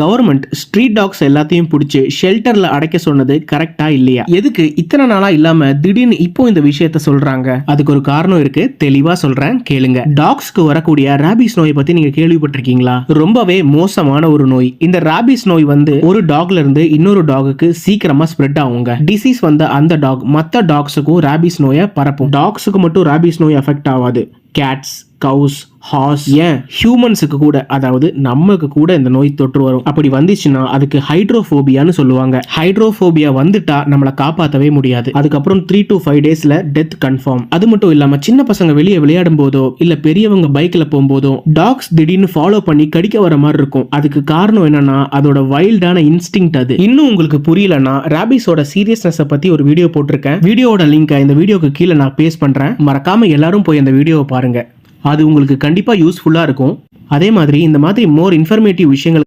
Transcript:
Government street dogs எல்லாத்தையும் பிடிச்சி ஷெல்டர்ல அடைக்க சொன்னது கரெக்டா இல்லையா? எதுக்கு இத்தனை நாளா இல்லாம திடீர்னு இப்போ இந்த விஷயத்த சொல்றாங்க? அதுக்கு ஒரு காரணம் இருக்கு, தெளிவா சொல்றேன் கேளுங்க. டாக்ஸ்க்கு வரக்கூடிய ராபிஸ் நோயை பத்தி நீங்க கேள்விப்பட்டிருக்கீங்களா? ரொம்பவே மோசமான ஒரு நோய். இந்த ராபிஸ் நோய் வந்து ஒரு டாக்ல இருந்து இன்னொரு டாகுக்கு சீக்கிரமா ஸ்ப்ரெட் ஆகுங்க. டிசீஸ் வந்த அந்த டாக் மத்த டாக்ஸுக்கும் ராபிஸ் நோயை பரப்பும். டாக்ஸுக்கு மட்டும் ராபிஸ் நோய் அஃபெக்ட் ஆகாது. கேட்ஸ், கவுஸ், ஹார்ஸ், ஏன் ஹியூமன்ஸுக்கு கூட, அதாவது நமக்கு கூட இந்த நோய் தொற்று வரும். அப்படி வந்துச்சுன்னா அதுக்கு ஹைட்ரோஃபோபியான்னு சொல்லுவாங்க. ஹைட்ரோஃபோபியா வந்துட்டா நம்மளை காப்பாற்றவே முடியாது. அதுக்கப்புறம் 3 to 5 டேஸ்ல டெத் கன்ஃபார்ம். அது மட்டும் இல்லாம சின்ன பசங்க வெளியே விளையாடும் போதோ இல்ல பெரியவங்க பைக்ல போகும்போதோ டாக்ஸ் திடீர்னு ஃபாலோ பண்ணி கடிக்க வர மாதிரி இருக்கும். அதுக்கு காரணம் என்னன்னா அதோட வைல்டான இன்ஸ்டிங். அது இன்னும் உங்களுக்கு புரியலன்னா ராபிஸோட சீரியஸ்னஸ் பத்தி ஒரு வீடியோ போட்டிருக்கேன். வீடியோட லிங்க் இந்த வீடியோக்கு கீழே நான் பேஸ்ட் பண்றேன். மறக்காம எல்லாரும் போய் அந்த வீடியோவை பாருங்க. அது உங்களுக்கு கண்டிப்பா யூஸ்ஃபுல்லா இருக்கும். அதே மாதிரி இந்த மாதிரி மோர் இன்ஃபர்மேட்டிவ் விஷயங்கள்